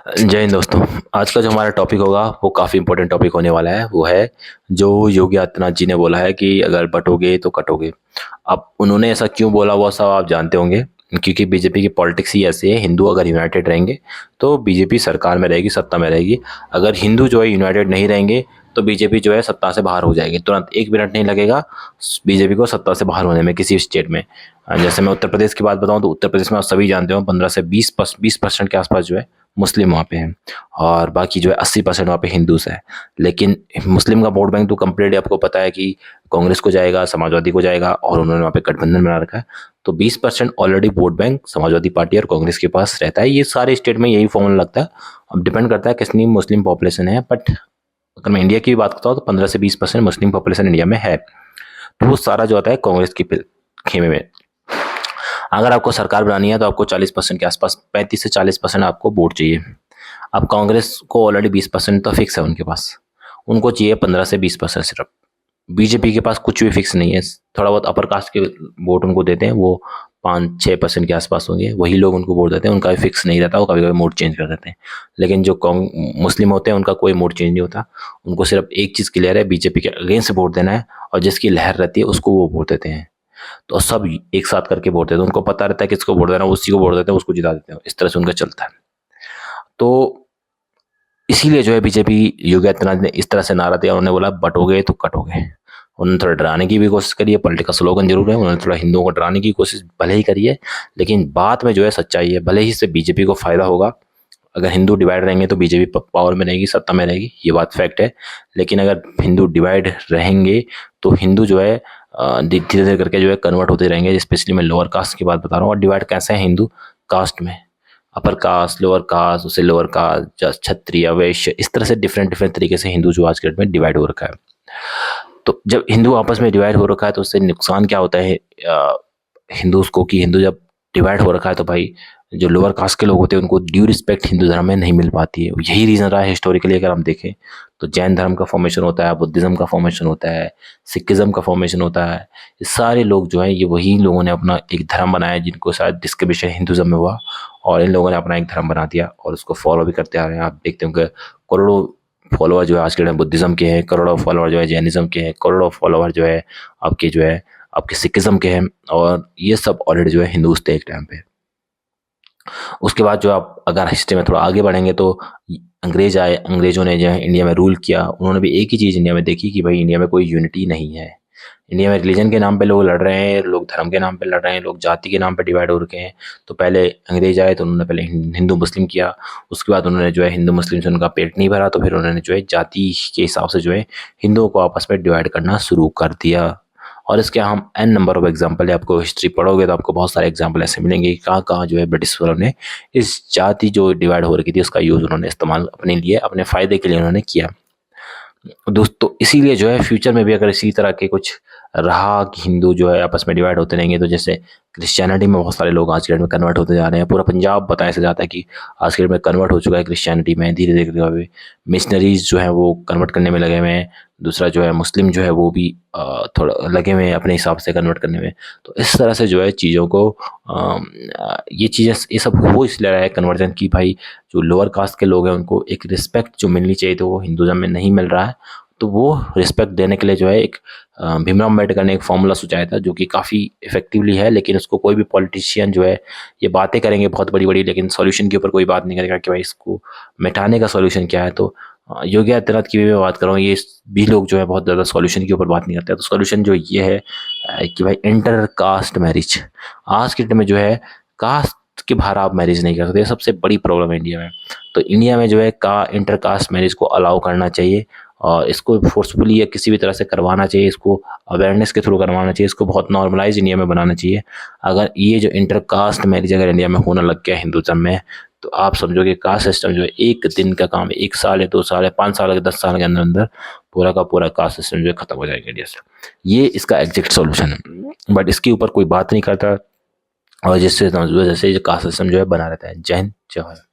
जय हिंद दोस्तों। आज का जो हमारा टॉपिक होगा वो काफ़ी इंपॉर्टेंट टॉपिक होने वाला है। वो है जो योगी आदित्यनाथ जी ने बोला है कि अगर बटोगे तो कटोगे। अब उन्होंने ऐसा क्यों बोला वो सब आप जानते होंगे, क्योंकि बीजेपी की पॉलिटिक्स ही ऐसी है। हिंदू अगर यूनाइटेड रहेंगे तो बीजेपी सरकार में रहेगी, सत्ता में रहेगी। अगर हिंदू जो है यूनाइटेड नहीं रहेंगे तो बीजेपी जो है सत्ता से बाहर हो जाएगी। तुरंत 1 मिनट नहीं लगेगा बीजेपी को सत्ता से बाहर होने में किसी स्टेट में। जैसे मैं उत्तर प्रदेश की बात बताऊं तो उत्तर प्रदेश में आप सभी जानते हो 15 से 20% के आसपास जो है मुस्लिम वहाँ पे हैं, और बाकी जो है 80% वहाँ पे हिंदूज है। लेकिन मुस्लिम का वोट बैंक तो कम्प्लीटली आपको पता है कि कांग्रेस को जाएगा, समाजवादी को जाएगा, और उन्होंने वहाँ पे गठबंधन बना रखा है। तो 20% already vote bank Samajwadi party और कांग्रेस के पास रहता है। ये सारे स्टेट में यही फॉर्मूला लगता है। अब डिपेंड करता है कितनी मुस्लिम पॉपुलेशन है, बट अगर मैं इंडिया की भी बात करता हूँ तो 15 से 20% मुस्लिम पॉपुलेशन इंडिया में है। तो वो सारा जो आता है कांग्रेस के खेमे में। अगर आपको सरकार बनानी है तो आपको 40% के आसपास, 35 से 40% आपको वोट चाहिए। अब कांग्रेस को ऑलरेडी 20% तो फिक्स है उनके पास, उनको चाहिए 15 से 20% सिर्फ। बीजेपी के पास कुछ भी फिक्स नहीं है। थोड़ा बहुत अपर कास्ट के वोट उनको देते हैं, वो 5-6% के आसपास होंगे, वही लोग उनको वोट देते हैं। उनका भी फिक्स नहीं रहता, वो कभी कभी मूड चेंज कर देते हैं। लेकिन जो मुस्लिम होते हैं उनका कोई मूड चेंज नहीं होता। उनको सिर्फ एक चीज़ क्लियर है, बीजेपी के अगेंस्ट वोट देना है, और जिसकी लहर रहती है उसको वो वोट देते हैं। तो सब एक साथ करके वोट देते हैं। उनको पता रहता है किसको वोट देना, उसी को वोट देते हैं, उसको जिता देते हैं। इस तरह से उनका चलता है। तो इसीलिए जो है बीजेपी योगी आदित्यनाथ ने इस तरह से नारा दिया। उन्होंने बोला बटोगे तो कटोगे। उन्होंने थोड़ा डराने की भी कोशिश करी है, पॉलिटिकल स्लोगन जरूर है। उन्होंने थोड़ा हिंदुओं को डराने की कोशिश भले ही करी है, लेकिन बात में जो है सच्चाई है। भले ही इससे बीजेपी को फायदा होगा, अगर हिंदू डिवाइड रहेंगे तो बीजेपी पावर में रहेगी, सत्ता में रहेगी, ये बात फैक्ट है। लेकिन अगर हिंदू डिवाइड रहेंगे तो हिंदू जो है धीरे धीरे करके जो है कन्वर्ट होते रहेंगे। स्पेशली मैं लोअर कास्ट की बात बता रहा हूँ। और डिवाइड कैसे है हिंदू कास्ट में, अपर कास्ट, लोअर कास्ट, उससे लोअर कास्ट, क्षत्रिय, वैश्य, इस तरह से डिफरेंट डिफरेंट तरीके से हिंदू जो आज के डेट में डिवाइड हो रखा है। तो जब हिंदू आपस में डिवाइड हो रखा है तो उससे नुकसान क्या होता है हिंदूज को, कि हिंदू जब डिवाइड हो रखा है तो भाई जो लोअर कास्ट के लोग होते हैं उनको ड्यू रिस्पेक्ट हिंदू धर्म में नहीं मिल पाती है। यही रीज़न रहा है हिस्टोरिकली। अगर हम देखें तो जैन धर्म का फॉर्मेशन होता है, बुद्धिज़्म का फॉर्मेशन होता है, सिखिज़्म का फॉर्मेशन होता है। ये सारे लोग जो हैं ये वही लोगों ने अपना एक धर्म बनाया, जिनको शायद जिसके विषय हिंदुज़्म में हुआ, और इन लोगों ने अपना एक धर्म बना दिया और उसको फॉलो भी करते आ रहे हैं। आप देखते होंगे करोड़ों फॉलोअर जो है आज के टाइम बुद्धिज़्म के हैं, करोड़ों फॉलोअर जो है जैनिज़्म के हैं, करोड़ों फॉलोअर जो है आपके सिखिज़्म के हैं, और ये सब ऑलरेडी जो है हिंदूज थे एक टाइम पे। उसके बाद जो आप अगर हिस्ट्री में थोड़ा आगे बढ़ेंगे तो अंग्रेज आए, अंग्रेजों ने जो है इंडिया में रूल किया। उन्होंने भी एक ही चीज़ इंडिया में देखी कि भाई इंडिया में कोई यूनिटी नहीं है। इंडिया में रिलीजन के नाम पे लोग लड़ रहे हैं, लोग धर्म के नाम पे लड़ रहे हैं, लोग जाति के नाम पे डिवाइड हो रखे हैं। तो पहले अंग्रेज आए तो उन्होंने पहले हिंदू मुस्लिम किया। उसके बाद उन्होंने जो है हिंदू मुस्लिम से उनका पेट नहीं भरा, तो फिर उन्होंने जो है जाति के हिसाब से जो है हिंदुओं को आपस में डिवाइड करना शुरू कर दिया। और इसके हम एन नंबर ऑफ एग्जाम्पल है। आपको हिस्ट्री पढ़ोगे तो आपको बहुत सारे एग्जाम्पल ऐसे मिलेंगे कि कहाँ कहाँ जो है ब्रिटिश वालों ने इस जाति जो डिवाइड हो रखी थी उसका यूज़ उन्होंने इस्तेमाल अपने लिए, अपने फ़ायदे के लिए उन्होंने किया। दोस्तों इसीलिए जो है फ्यूचर में भी अगर इसी तरह के कुछ रहा कि हिंदू जो है आपस में डिवाइड होते रहेंगे, तो जैसे क्रिश्चियनिटी में बहुत सारे लोग आज के डेट में कन्वर्ट होते जा रहे हैं। पूरा पंजाब बताया जाता है कि आज के डेट में कन्वर्ट हो चुका है क्रिश्चियनिटी में। धीरे धीरे मिशनरीज जो है वो कन्वर्ट करने में लगे हुए हैं। दूसरा जो है मुस्लिम जो है वो भी थोड़ा लगे हुए हैं अपने हिसाब से कन्वर्ट करने में। तो इस तरह से जो है चीज़ों को ये चीज़ें ये सब हो इसलिए रहा है कन्वर्जन की भाई जो लोअर कास्ट के लोग हैं उनको एक रिस्पेक्ट जो मिलनी चाहिए तो वो हिंदुज़म में नहीं मिल रहा है। तो वो रिस्पेक्ट देने के लिए जो है एक भीमराव अम्बेडकर ने एक फॉर्मूला सुझाया था जो कि काफ़ी इफेक्टिवली है। लेकिन उसको कोई भी पॉलिटिशियन जो है ये बातें करेंगे बहुत बड़ी बड़ी, लेकिन सॉल्यूशन के ऊपर कोई बात नहीं करेगा कि भाई इसको मिटाने का सॉल्यूशन क्या है। तो योगी आदित्यनाथ की भी मैं बात कर रहा हूँ, ये भी लोग जो है बहुत ज़्यादा सॉल्यूशन के ऊपर बात नहीं करते। तो सॉल्यूशन जो ये है कि भाई इंटर कास्ट मैरिज, आज के डेट में जो है कास्ट के बाहर आप मैरिज नहीं कर सकते। सबसे बड़ी प्रॉब्लम है इंडिया में। तो इंडिया में जो है इंटर कास्ट मैरिज को अलाउ करना चाहिए, और इसको फोर्सफुली या किसी भी तरह से करवाना चाहिए। इसको अवेयरनेस के थ्रू करवाना चाहिए। इसको बहुत नॉर्मलाइज इंडिया में बनाना चाहिए। अगर ये जो इंटर कास्ट मैरिज अगर इंडिया में होने लग गया हिंदुज़म में, तो आप समझो कि कास्ट सिस्टम जो है एक दिन का काम है। 1 साल या 2 साल या 5 साल या 10 साल के अंदर अंदर पूरा का पूरा कास्ट सिस्टम जो है खत्म हो जाएगा इंडिया से। ये इसका एग्जैक्ट सॉल्यूशन है, बट इसके ऊपर कोई बात नहीं करता, और जिससे वजह से कास्ट सिस्टम जो है बना रहता है। जय हिंद, जय भारत।